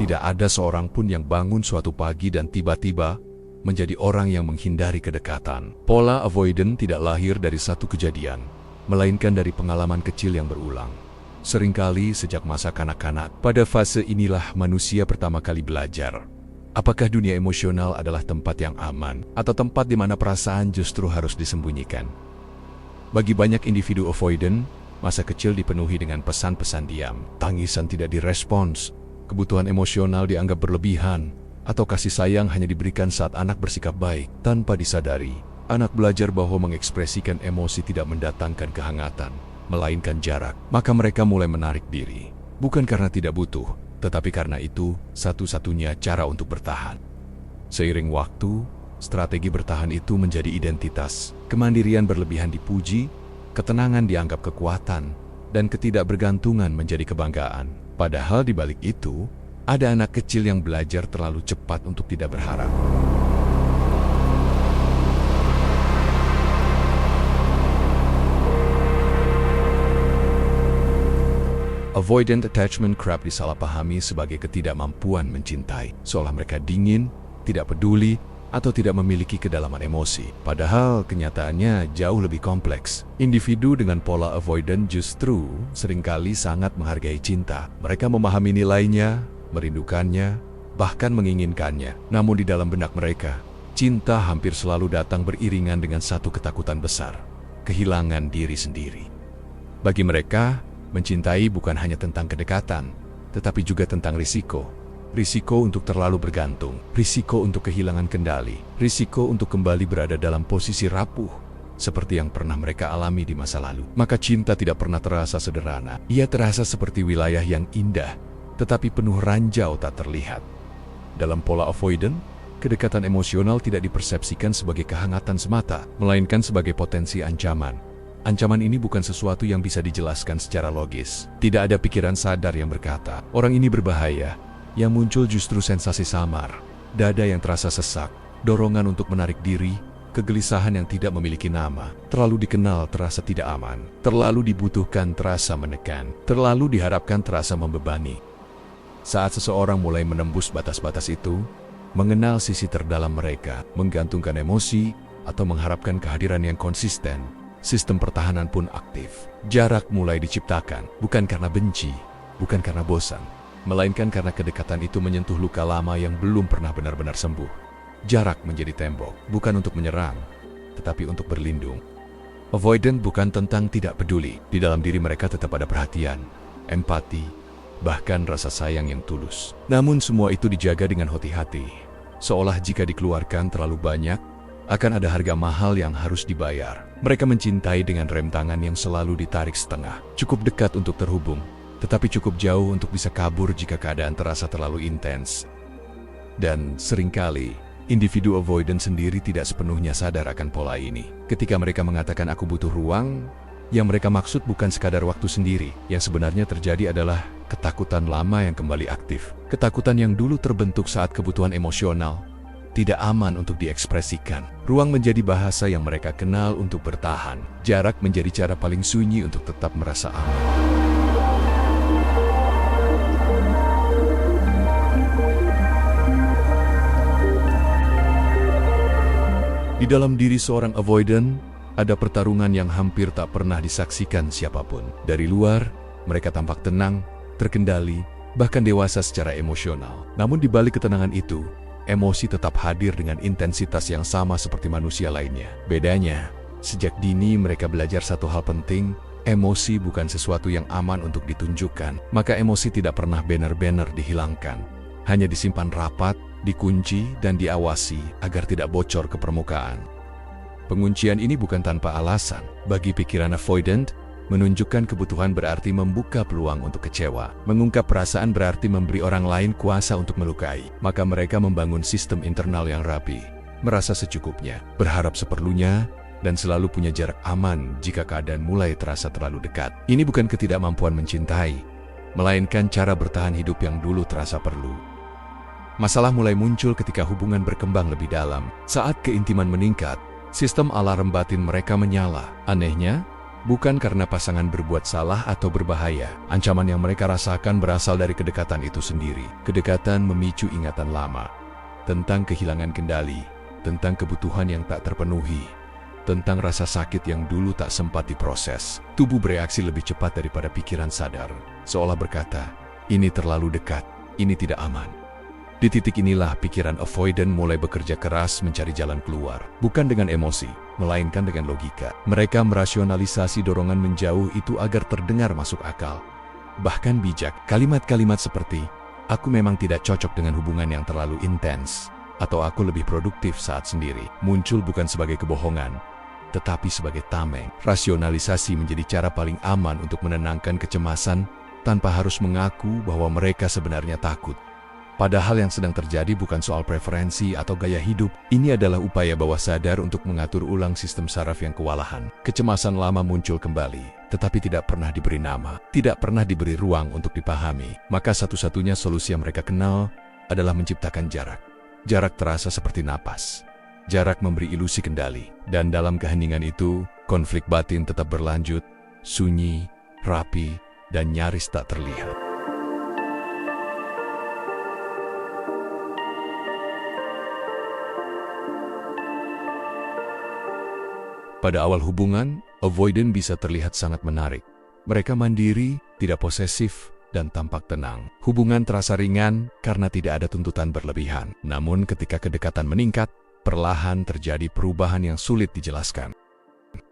Tidak ada seorang pun yang bangun suatu pagi dan tiba-tiba menjadi orang yang menghindari kedekatan. Pola avoidant tidak lahir dari satu kejadian, melainkan dari pengalaman kecil yang berulang. Seringkali sejak masa kanak-kanak, pada fase inilah manusia pertama kali belajar. Apakah dunia emosional adalah tempat yang aman, atau tempat di mana perasaan justru harus disembunyikan? Bagi banyak individu avoidant, masa kecil dipenuhi dengan pesan-pesan diam. Tangisan tidak direspons, kebutuhan emosional dianggap berlebihan, atau kasih sayang hanya diberikan saat anak bersikap baik. Tanpa disadari, anak belajar bahwa mengekspresikan emosi tidak mendatangkan kehangatan, melainkan jarak. Maka mereka mulai menarik diri. Bukan karena tidak butuh, tetapi karena itu satu-satunya cara untuk bertahan. Seiring waktu, strategi bertahan itu menjadi identitas. Kemandirian berlebihan dipuji, ketenangan dianggap kekuatan, dan ketidakbergantungan menjadi kebanggaan. Padahal di balik itu, ada anak kecil yang belajar terlalu cepat untuk tidak berharap. Avoidant attachment kerap disalahpahami sebagai ketidakmampuan mencintai, seolah mereka dingin, tidak peduli, atau tidak memiliki kedalaman emosi. Padahal kenyataannya jauh lebih kompleks. Individu dengan pola avoidant justru seringkali sangat menghargai cinta. Mereka memahami nilainya, merindukannya, bahkan menginginkannya. Namun di dalam benak mereka, cinta hampir selalu datang beriringan dengan satu ketakutan besar, kehilangan diri sendiri. Bagi mereka, mencintai bukan hanya tentang kedekatan, tetapi juga tentang risiko. Risiko untuk terlalu bergantung, risiko untuk kehilangan kendali, risiko untuk kembali berada dalam posisi rapuh, seperti yang pernah mereka alami di masa lalu. Maka cinta tidak pernah terasa sederhana. Ia terasa seperti wilayah yang indah, tetapi penuh ranjau tak terlihat. Dalam pola avoidant, kedekatan emosional tidak dipersepsikan sebagai kehangatan semata, melainkan sebagai potensi ancaman. Ancaman ini bukan sesuatu yang bisa dijelaskan secara logis. Tidak ada pikiran sadar yang berkata, orang ini berbahaya. Yang muncul justru sensasi samar, dada yang terasa sesak, dorongan untuk menarik diri, kegelisahan yang tidak memiliki nama, terlalu dikenal terasa tidak aman, terlalu dibutuhkan terasa menekan, terlalu diharapkan terasa membebani. Saat seseorang mulai menembus batas-batas itu, mengenal sisi terdalam mereka, menggantungkan emosi, atau mengharapkan kehadiran yang konsisten, sistem pertahanan pun aktif. Jarak mulai diciptakan, bukan karena benci, bukan karena bosan, melainkan karena kedekatan itu menyentuh luka lama yang belum pernah benar-benar sembuh. Jarak menjadi tembok, bukan untuk menyerang, tetapi untuk berlindung. Avoidant bukan tentang tidak peduli. Di dalam diri mereka tetap ada perhatian, empati, bahkan rasa sayang yang tulus. Namun semua itu dijaga dengan hati-hati. Seolah jika dikeluarkan terlalu banyak, akan ada harga mahal yang harus dibayar. Mereka mencintai dengan rem tangan yang selalu ditarik setengah. Cukup dekat untuk terhubung, tetapi cukup jauh untuk bisa kabur jika keadaan terasa terlalu intens. Dan seringkali, individu avoidant sendiri tidak sepenuhnya sadar akan pola ini. Ketika mereka mengatakan aku butuh ruang, yang mereka maksud bukan sekadar waktu sendiri. Yang sebenarnya terjadi adalah ketakutan lama yang kembali aktif. Ketakutan yang dulu terbentuk saat kebutuhan emosional tidak aman untuk diekspresikan. Ruang menjadi bahasa yang mereka kenal untuk bertahan. Jarak menjadi cara paling sunyi untuk tetap merasa aman. Di dalam diri seorang avoidant, ada pertarungan yang hampir tak pernah disaksikan siapapun. Dari luar, mereka tampak tenang, terkendali, bahkan dewasa secara emosional. Namun di balik ketenangan itu, emosi tetap hadir dengan intensitas yang sama seperti manusia lainnya. Bedanya, sejak dini mereka belajar satu hal penting, emosi bukan sesuatu yang aman untuk ditunjukkan. Maka emosi tidak pernah benar-benar dihilangkan. Hanya disimpan rapat, dikunci, dan diawasi agar tidak bocor ke permukaan. Penguncian ini bukan tanpa alasan. Bagi pikiran avoidant, menunjukkan kebutuhan berarti membuka peluang untuk kecewa. Mengungkap perasaan berarti memberi orang lain kuasa untuk melukai. Maka mereka membangun sistem internal yang rapi, merasa secukupnya, berharap seperlunya, dan selalu punya jarak aman jika keadaan mulai terasa terlalu dekat. Ini bukan ketidakmampuan mencintai, melainkan cara bertahan hidup yang dulu terasa perlu. Masalah mulai muncul ketika hubungan berkembang lebih dalam. Saat keintiman meningkat, sistem alarm batin mereka menyala. Anehnya, Bukan karena pasangan berbuat salah atau berbahaya. Ancaman yang mereka rasakan berasal dari kedekatan itu sendiri. Kedekatan memicu ingatan lama tentang kehilangan kendali, tentang kebutuhan yang tak terpenuhi, tentang rasa sakit yang dulu tak sempat diproses. Tubuh bereaksi lebih cepat daripada pikiran sadar, seolah berkata, ini terlalu dekat, ini tidak aman. Di titik inilah pikiran avoidant mulai bekerja keras mencari jalan keluar. Bukan dengan emosi, melainkan dengan logika. Mereka merasionalisasi dorongan menjauh itu agar terdengar masuk akal. Bahkan bijak, kalimat-kalimat seperti, aku memang tidak cocok dengan hubungan yang terlalu intens, atau aku lebih produktif saat sendiri, muncul bukan sebagai kebohongan, tetapi sebagai tameng. Rasionalisasi menjadi cara paling aman untuk menenangkan kecemasan tanpa harus mengaku bahwa mereka sebenarnya takut. Padahal yang sedang terjadi bukan soal preferensi atau gaya hidup, ini adalah upaya bawah sadar untuk mengatur ulang sistem saraf yang kewalahan. Kecemasan lama muncul kembali, tetapi tidak pernah diberi nama, tidak pernah diberi ruang untuk dipahami. Maka satu-satunya solusi yang mereka kenal adalah menciptakan jarak. Jarak terasa seperti napas. Jarak memberi ilusi kendali. Dan dalam keheningan itu, konflik batin tetap berlanjut, sunyi, rapi, dan nyaris tak terlihat. Pada awal hubungan, avoidant bisa terlihat sangat menarik. Mereka mandiri, tidak posesif, dan tampak tenang. Hubungan terasa ringan karena tidak ada tuntutan berlebihan. Namun ketika kedekatan meningkat, perlahan terjadi perubahan yang sulit dijelaskan.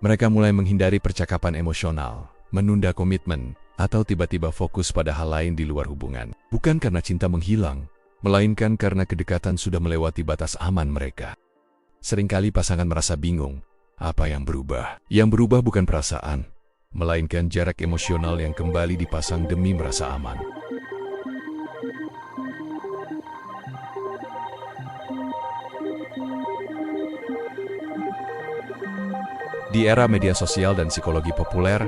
Mereka mulai menghindari percakapan emosional, menunda komitmen, atau tiba-tiba fokus pada hal lain di luar hubungan. Bukan karena cinta menghilang, melainkan karena kedekatan sudah melewati batas aman mereka. Seringkali pasangan merasa bingung. Apa yang berubah? Yang berubah bukan perasaan, melainkan jarak emosional yang kembali dipasang demi merasa aman. Di era media sosial dan psikologi populer,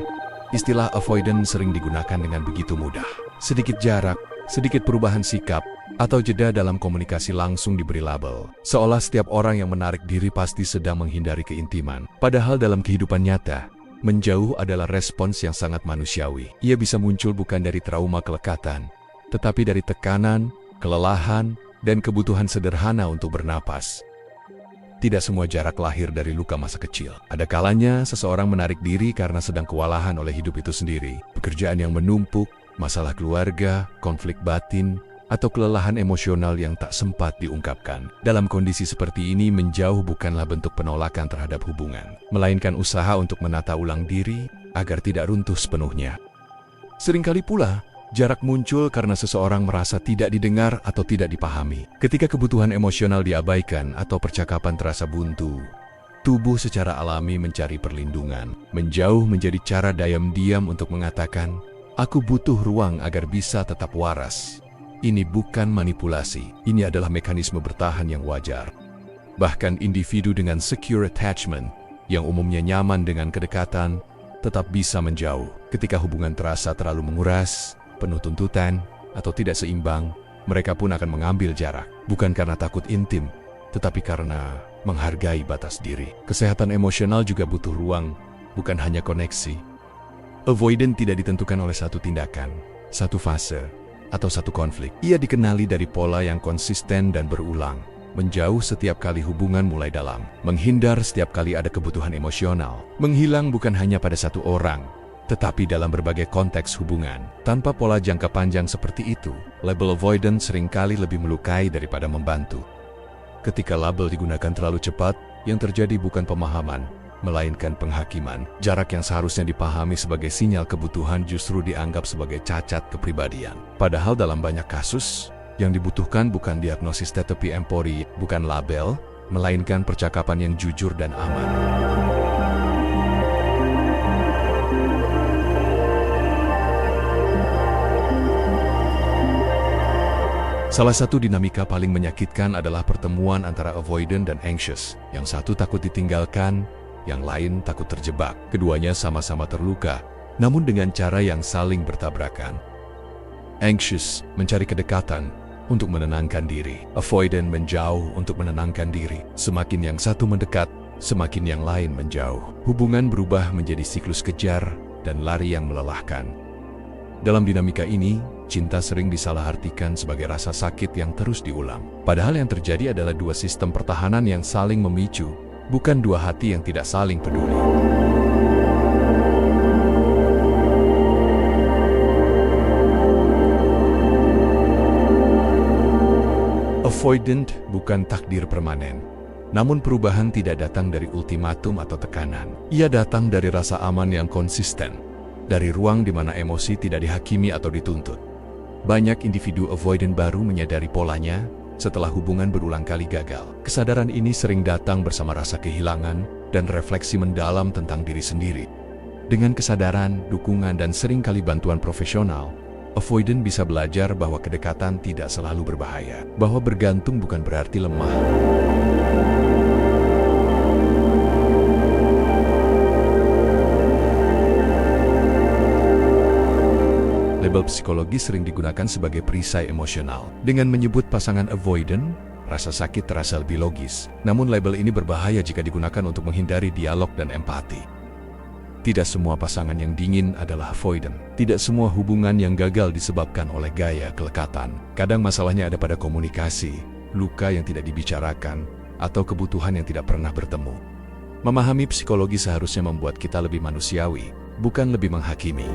istilah avoidant sering digunakan dengan begitu mudah. Sedikit jarak, sedikit perubahan sikap, atau jeda dalam komunikasi langsung diberi label. Seolah setiap orang yang menarik diri pasti sedang menghindari keintiman. Padahal dalam kehidupan nyata, menjauh adalah respons yang sangat manusiawi. Ia bisa muncul bukan dari trauma kelekatan, tetapi dari tekanan, kelelahan, dan kebutuhan sederhana untuk bernapas. Tidak semua jarak lahir dari luka masa kecil. Ada kalanya seseorang menarik diri karena sedang kewalahan oleh hidup itu sendiri. Pekerjaan yang menumpuk, masalah keluarga, konflik batin, atau kelelahan emosional yang tak sempat diungkapkan. Dalam kondisi seperti ini, menjauh bukanlah bentuk penolakan terhadap hubungan, melainkan usaha untuk menata ulang diri agar tidak runtuh sepenuhnya. Seringkali pula, jarak muncul karena seseorang merasa tidak didengar atau tidak dipahami. Ketika kebutuhan emosional diabaikan atau percakapan terasa buntu, tubuh secara alami mencari perlindungan. Menjauh menjadi cara diam-diam untuk mengatakan, aku butuh ruang agar bisa tetap waras. Ini bukan manipulasi, ini adalah mekanisme bertahan yang wajar. Bahkan individu dengan secure attachment, yang umumnya nyaman dengan kedekatan, tetap bisa menjauh. Ketika hubungan terasa terlalu menguras, penuh tuntutan, atau tidak seimbang, mereka pun akan mengambil jarak. Bukan karena takut intim, tetapi karena menghargai batas diri. Kesehatan emosional juga butuh ruang, bukan hanya koneksi. Avoidant tidak ditentukan oleh satu tindakan, satu fase, atau satu konflik. Ia dikenali dari pola yang konsisten dan berulang. Menjauh setiap kali hubungan mulai dalam. Menghindar setiap kali ada kebutuhan emosional. Menghilang bukan hanya pada satu orang, tetapi dalam berbagai konteks hubungan. Tanpa pola jangka panjang seperti itu, label avoidant seringkali lebih melukai daripada membantu. Ketika label digunakan terlalu cepat, yang terjadi bukan pemahaman, melainkan penghakiman. Jarak yang seharusnya dipahami sebagai sinyal kebutuhan justru dianggap sebagai cacat kepribadian. Padahal dalam banyak kasus, yang dibutuhkan bukan diagnosis tetapi empati, bukan label, melainkan percakapan yang jujur dan aman. Salah satu dinamika paling menyakitkan adalah pertemuan antara avoidant dan anxious. Yang satu takut ditinggalkan, yang lain takut terjebak. Keduanya sama-sama terluka, namun dengan cara yang saling bertabrakan. Anxious mencari kedekatan untuk menenangkan diri. Avoidant menjauh untuk menenangkan diri. Semakin yang satu mendekat, semakin yang lain menjauh. Hubungan berubah menjadi siklus kejar dan lari yang melelahkan. Dalam dinamika ini, cinta sering disalahartikan sebagai rasa sakit yang terus diulang. Padahal yang terjadi adalah dua sistem pertahanan yang saling memicu, bukan dua hati yang tidak saling peduli. Avoidant bukan takdir permanen. Namun perubahan tidak datang dari ultimatum atau tekanan. Ia datang dari rasa aman yang konsisten, dari ruang di mana emosi tidak dihakimi atau dituntut. Banyak individu avoidant baru menyadari polanya setelah hubungan berulang kali gagal. Kesadaran ini sering datang bersama rasa kehilangan dan refleksi mendalam tentang diri sendiri. Dengan kesadaran, dukungan, dan seringkali bantuan profesional, avoidant bisa belajar bahwa kedekatan tidak selalu berbahaya, bahwa bergantung bukan berarti lemah. Label psikologi sering digunakan sebagai perisai emosional. Dengan menyebut pasangan avoidant, rasa sakit terasa lebih logis. Namun label ini berbahaya jika digunakan untuk menghindari dialog dan empati. Tidak semua pasangan yang dingin adalah avoidant. Tidak semua hubungan yang gagal disebabkan oleh gaya kelekatan. Kadang masalahnya ada pada komunikasi, luka yang tidak dibicarakan, atau kebutuhan yang tidak pernah bertemu. Memahami psikologi seharusnya membuat kita lebih manusiawi, bukan lebih menghakimi.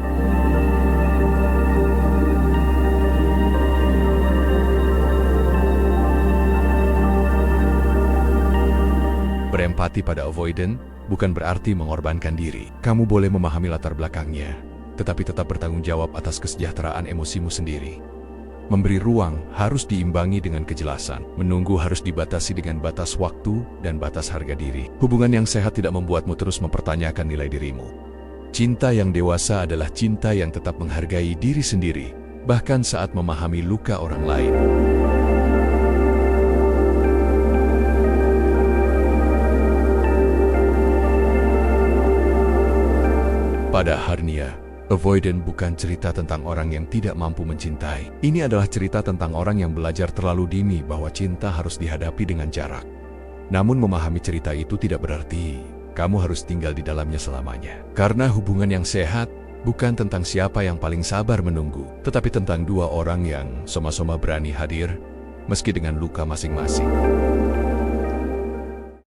Berempati pada avoidant bukan berarti mengorbankan diri. Kamu boleh memahami latar belakangnya, tetapi tetap bertanggung jawab atas kesejahteraan emosimu sendiri. Memberi ruang harus diimbangi dengan kejelasan. Menunggu harus dibatasi dengan batas waktu dan batas harga diri. Hubungan yang sehat tidak membuatmu terus mempertanyakan nilai dirimu. Cinta yang dewasa adalah cinta yang tetap menghargai diri sendiri, bahkan saat memahami luka orang lain. Pada Harnia, avoidant bukan cerita tentang orang yang tidak mampu mencintai. Ini adalah cerita tentang orang yang belajar terlalu dini bahwa cinta harus dihadapi dengan jarak. Namun memahami cerita itu tidak berarti kamu harus tinggal di dalamnya selamanya. Karena hubungan yang sehat bukan tentang siapa yang paling sabar menunggu, tetapi tentang dua orang yang sama-sama berani hadir, meski dengan luka masing-masing.